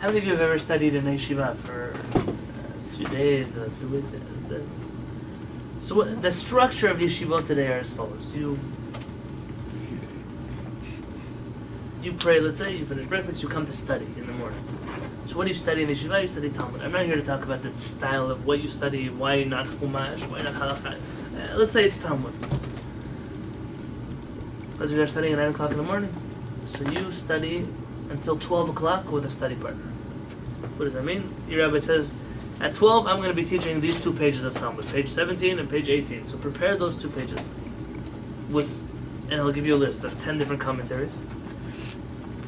How many of you have ever studied in yeshiva for a few days, a few weeks? So the structure of yeshiva today are as follows. You pray, let's say, you finish breakfast, you come to study in the morning. So what do you study in yeshiva? You study Talmud. I'm not here to talk about the style of what you study, why not Chumash, why not Halakha. Let's say it's Talmud. Because you're studying at 9 o'clock in the morning. So you study until 12 o'clock with a study partner. What does that mean? Your rabbi says, at 12 I'm going to be teaching these 2 pages of Talmud, page 17 and page 18. So prepare those 2 pages. And I'll give you a list of 10 different commentaries.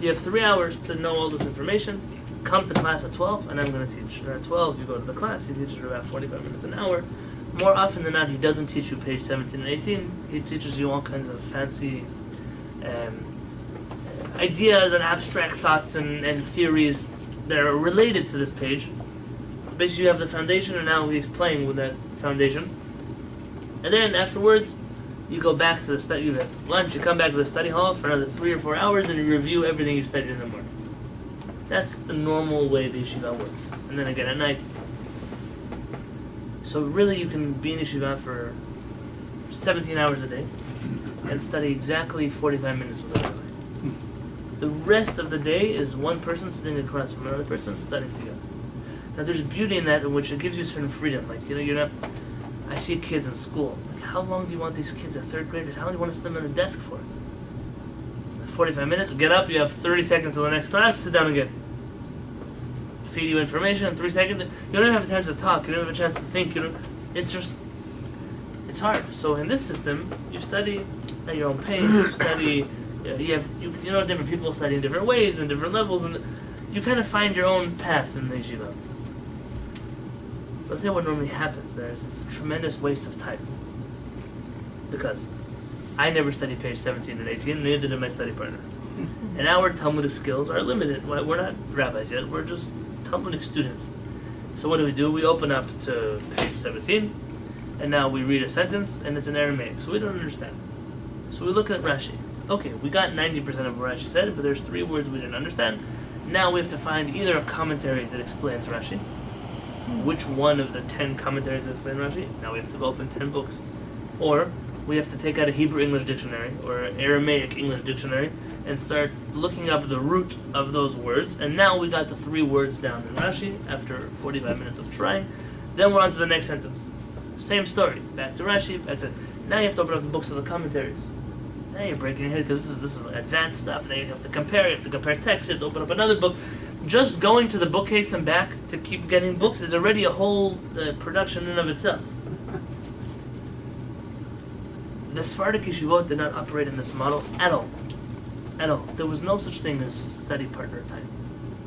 You have 3 hours to know all this information. Come to class at 12 and I'm going to teach. And at 12 you go to the class, he teaches you about 45 minutes an hour. More often than not, he doesn't teach you page 17 and 18. He teaches you all kinds of fancy ideas and abstract thoughts and theories that are related to this page. Basically you have the foundation and now he's playing with that foundation. And then afterwards, you go back to the study, you have lunch, you come back to the study hall for another 3 or 4 hours and you review everything you studied in the morning. That's the normal way the yeshiva works. And then again at night. So really you can be in yeshiva for 17 hours a day and study exactly 45 minutes with a rabbi. The rest of the day is one person sitting across from another person studying together. Now there's beauty in that in which it gives you certain freedom. Like, you're not, I see kids in school. Like, how long do you want these kids, 3rd graders, how long do you want to sit them at a desk for? 45 minutes, get up, you have 30 seconds till the next class, sit down again. Feed you information in 3 seconds. You don't even have a chance to talk, you don't have a chance to think, it's hard. So in this system, you study at your own pace, you study, you know different people study in different ways and different levels, and you kind of find your own path in the yeshiva. But then what normally happens there is it's a tremendous waste of time. Because I never studied page 17 and 18, neither did my study partner. And our Talmudic skills are limited. We're not rabbis yet, we're just Talmudic students. So what do? We open up to page 17, and now we read a sentence, and it's in Aramaic, so we don't understand. So we look at Rashi. Okay, we got 90% of what Rashi said, but there's 3 words we didn't understand. Now we have to find either a commentary that explains Rashi. Which one of the 10 commentaries that explain Rashi? Now we have to go open 10 books. Or we have to take out a Hebrew-English dictionary or an Aramaic-English dictionary and start looking up the root of those words. And now we got the 3 words down in Rashi after 45 minutes of trying. Then we're on to the next sentence. Same story. Back to Rashi. Now you have to open up the books of the commentaries. Now you're breaking your head because this is advanced stuff. Now you have to compare text, you have to open up another book. Just going to the bookcase and back to keep getting books is already a whole production in and of itself. The Sephardic yeshivot did not operate in this model at all. At all. There was no such thing as study partner time.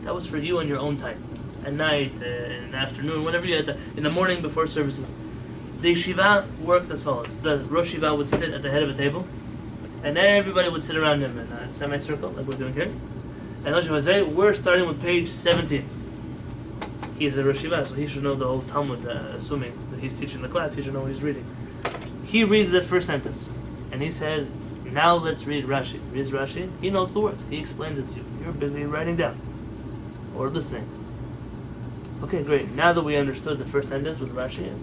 That was for you on your own time. At night, in the afternoon, whenever you had in the morning before services. The yeshiva worked as follows. The Rosh Yeshiva would sit at the head of a table, and everybody would sit around him in a semicircle, like we're doing here. And Rosh Yeshiva would say, we're starting with page 17. He's a Rosh Yeshiva, so he should know the whole Talmud, assuming that he's teaching the class, he should know what he's reading. He reads that first sentence, and he says, now let's read Rashi. He reads Rashi, he knows the words, he explains it to you. You're busy writing down, or listening. Okay, great. Now that we understood the first sentence with Rashi,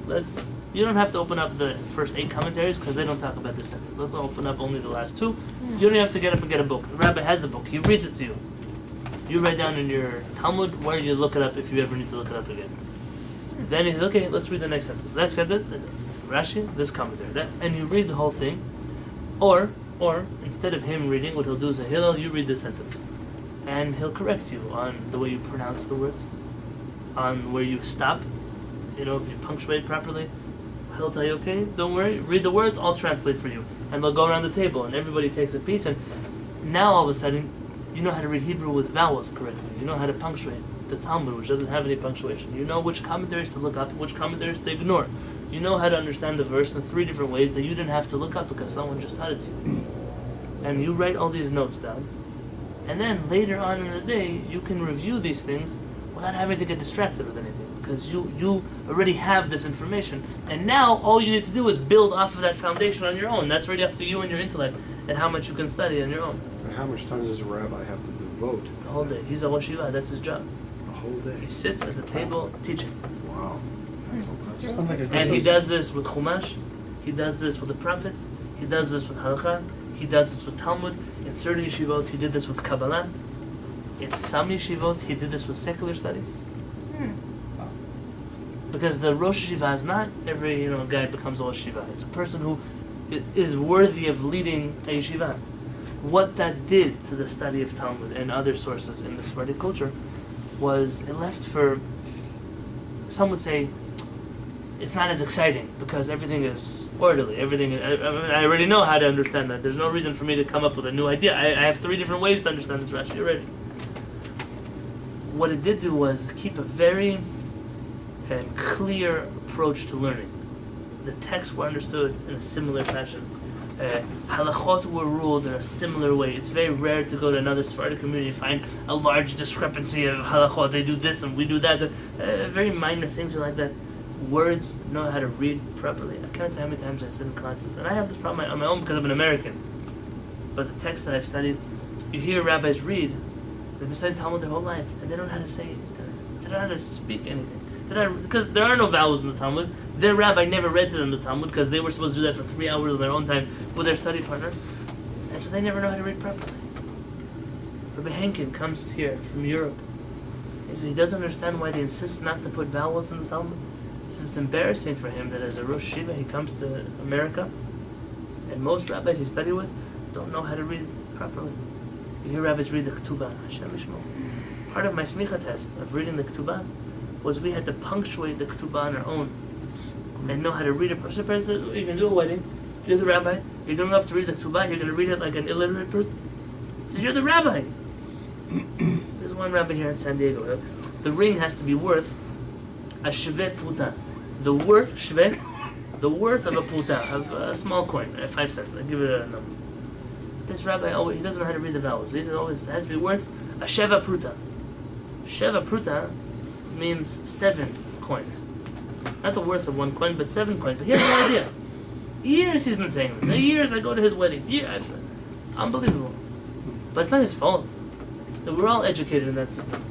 you don't have to open up the first 8 commentaries because they don't talk about this sentence. Let's open up only the last 2. You don't have to get up and get a book. The rabbi has the book. He reads it to you. You write down in your Talmud where you look it up if you ever need to look it up again. Then he says, okay, let's read the next sentence. The next sentence is Rashi, this commentary. And you read the whole thing. Or, instead of him reading, what he'll do is say, Hillel, you read this sentence. And he'll correct you on the way you pronounce the words, on where you stop, if you punctuate properly. He'll tell you, okay, don't worry, read the words, I'll translate for you. And they'll go around the table, and everybody takes a piece, and now all of a sudden, you know how to read Hebrew with vowels correctly. You know how to punctuate the Talmud, which doesn't have any punctuation. You know which commentaries to look up, which commentaries to ignore. You know how to understand the verse in 3 different ways that you didn't have to look up because someone just taught it to you. And you write all these notes down. And then later on in the day, you can review these things without having to get distracted with anything. Because you already have this information. And now all you need to do is build off of that foundation on your own. That's already up to you and your intellect and how much you can study on your own. And how much time does a rabbi have to devote? The whole day. He's a Rosh Yeshiva, that's his job. The whole day. He sits at the table teaching. Wow. That's And he does this with Chumash, he does this with the prophets, he does this with Halakha, he does this with Talmud. In certain yeshivot, he did this with Kabbalah. In some yeshivot, he did this with secular studies. Because the Rosh Yeshiva is not every guy becomes a Rosh Yeshiva. It's a person who is worthy of leading a yeshiva. What that did to the study of Talmud and other sources in the Sephardic culture was it left for, some would say, it's not as exciting because everything is orderly. I already know how to understand that. There's no reason for me to come up with a new idea. I have 3 different ways to understand this Rashi already. What it did do was keep a very clear approach to learning. The texts were understood in a similar fashion. Halachot were ruled in a similar way. It's very rare to go to another Sephardic community and find a large discrepancy of halachot. They do this and we do that. Very minor things are like that. Words, know how to read properly. I can't tell how many times I sit in classes, and I have this problem on my own because I'm an American. But the text that I've studied, you hear rabbis read, they've been studying Talmud their whole life, and they don't know how to say it. They don't know how to speak anything. Because there are no vowels in the Talmud. Their rabbi never read to them the Talmud because they were supposed to do that for 3 hours on their own time with their study partner. And so they never know how to read properly. Rabbi Henkin comes here from Europe. He doesn't understand why they insist not to put vowels in the Talmud. He says it's embarrassing for him that as a Rosh Yeshiva he comes to America and most rabbis he studied with don't know how to read properly. You hear rabbis read the Ketubah, Hashem Yishmo. Part of my smicha test of reading the Ketubah was we had to punctuate the Ketubah on our own and know how to read it. You can do a wedding, you're the rabbi, you're going up to read the Ketubah, you're going to read it like an illiterate person. He says, you're the rabbi. There's one rabbi here in San Diego. The ring has to be worth a shvet puta. The worth, shvet, the worth of a puta, of a small coin, 5 cents. I give it a number. This rabbi, he doesn't know how to read the vowels. He says always, it has to be worth a sheva pruta. Sheva pruta means 7 coins. Not the worth of 1 coin, but 7 coins. But he has no idea. Years he's been saying this. Years I go to his wedding. Years. Unbelievable. But it's not his fault. We're all educated in that system.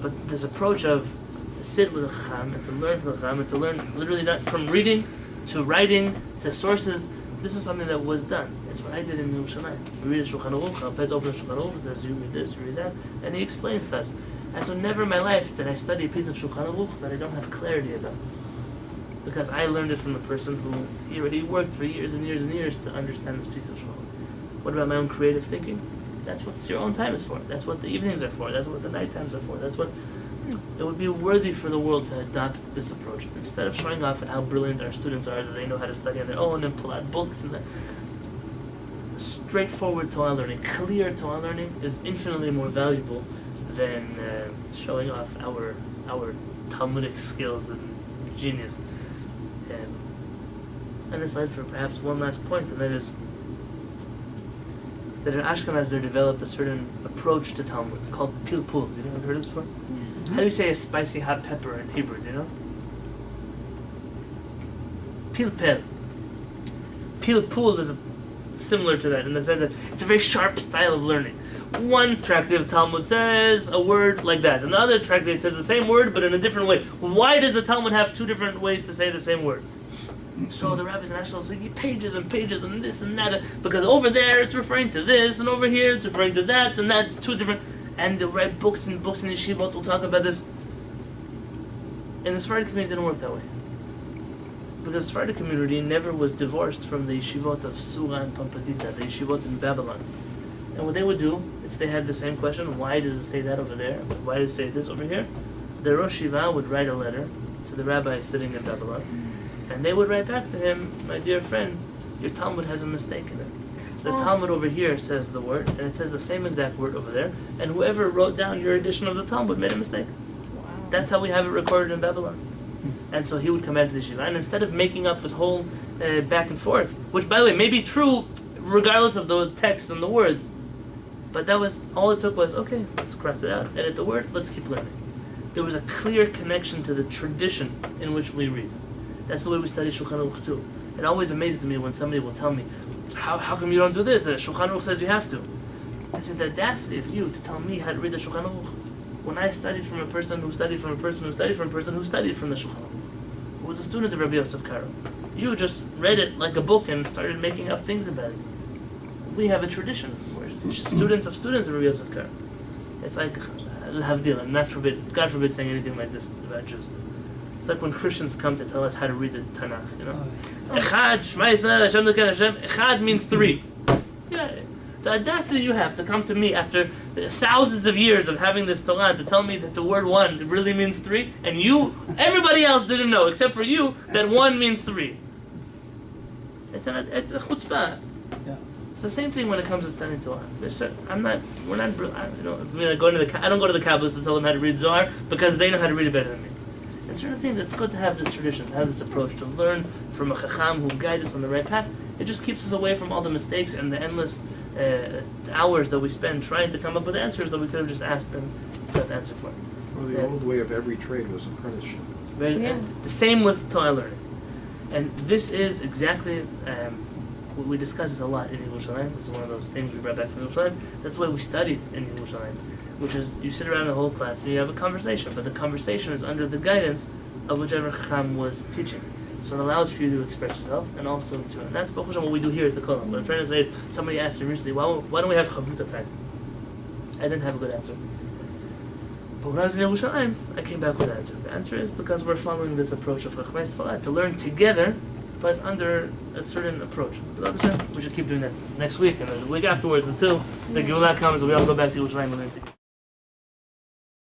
But this approach of to sit with a chacham and to learn from the chacham and to learn literally not from reading to writing to sources, this is something that was done. It's what I did in Yerushalayim. We read the Shulchan Aruch, Chalpetz opens the Shulchan Aruch, it says you read this, you read that, and he explains to us. And so never in my life did I study a piece of Shulchan Aruch that I don't have clarity about. Because I learned it from a person who he already worked for years and years and years to understand this piece of Shulchan. What about my own creative thinking? That's what your own time is for. That's what the evenings are for. That's what the night times are for. That's what it would be worthy for the world to adopt this approach. Instead of showing off at how brilliant our students are, that they know how to study on their own and pull out books and that. Straightforward Torah learning, clear Torah learning is infinitely more valuable than showing off our Talmudic skills and genius. And this led for perhaps one last point, and that is that in Ashkenaz there developed a certain approach to Talmud called pilpul. You know, have you heard of this before? How do you say a spicy hot pepper in Hebrew? Do you know? Pilpel. Pilpul is similar to that in the sense that it's a very sharp style of learning. One tractate of Talmud says a word like that, and the other tractate says the same word but in a different way. Why does the Talmud have 2 different ways to say the same word? So the rabbis and Ashkenaz say pages and pages and this and that, because over there it's referring to this, and over here it's referring to that, and that's 2 different. And they'll write books and books in yeshivot will talk about this. And the Sephardic community didn't work that way. Because the Sephardic community never was divorced from the yeshivot of Sura and Pampadita, the yeshivot in Babylon. And what they would do, if they had the same question, why does it say that over there? Why does it say this over here? The Rosh Yeshiva would write a letter to the rabbi sitting in Babylon. And they would write back to him, my dear friend, your Talmud has a mistake in it. The Talmud over here says the word, and it says the same exact word over there, and whoever wrote down your edition of the Talmud made a mistake. Wow. That's how we have it recorded in Babylon. And so he would come back to the Shiva, and instead of making up this whole back and forth, which by the way may be true regardless of the text and the words, but that was, all it took was, okay, let's cross it out, edit the word, let's keep learning. There was a clear connection to the tradition in which we read. That's the way we study Shulchan Aruch too. It always amazes me when somebody will tell me, how come you don't do this? The Shulchan Aruch says you have to. I said, the audacity of you to tell me how to read the Shulchan Aruch. when I studied from a person who studied from a person who studied from a person who studied from the Shulchan Aruch, who was a student of Rabbi Yosef Karo. You just read it like a book and started making up things about it. We have a tradition. We're students of Rabbi Yosef Karo. It's like Havdil, and God forbid saying anything like this about Jews. It's like when Christians come to tell us how to read the Tanakh, you know. Echad, Shema Yisrael, Hashem Elokeinu Hashem. Echad means three. Yeah, the audacity you have to come to me after thousands of years of having this Torah to tell me that the word one really means three, and everybody else didn't know except for you that one means three. It's a chutzpah. Yeah. It's the same thing when it comes to studying Torah. I don't go to the Kabbalists to tell them how to read Zohar because they know how to read it better than me. And certain things, it's good to have this tradition, to have this approach, to learn from a Chacham who guides us on the right path. It just keeps us away from all the mistakes and the endless hours that we spend trying to come up with answers that we could have just asked them to answer for. Well, the old way of every trade was apprenticeship. Right? Yeah. And the same with Torah learning. And this is exactly what we discuss this a lot in Yerushalayim. This is one of those things we brought back from Yerushalayim. That's why we studied in Yerushalayim, which is you sit around the whole class and you have a conversation, but the conversation is under the guidance of whichever Chacham was teaching. So it allows for you to express yourself and also to, and that's what we do here at the Kollel. What I'm trying to say is, somebody asked me recently, why don't we have Chavruta time? I didn't have a good answer. But when I was in Yerushalayim, I came back with an answer. The answer is because we're following this approach of Chachmei Sfarad, to learn together, but under a certain approach. We should keep doing that next week and the week afterwards until the Geulah comes and we all go back to Yerushalayim and learn together.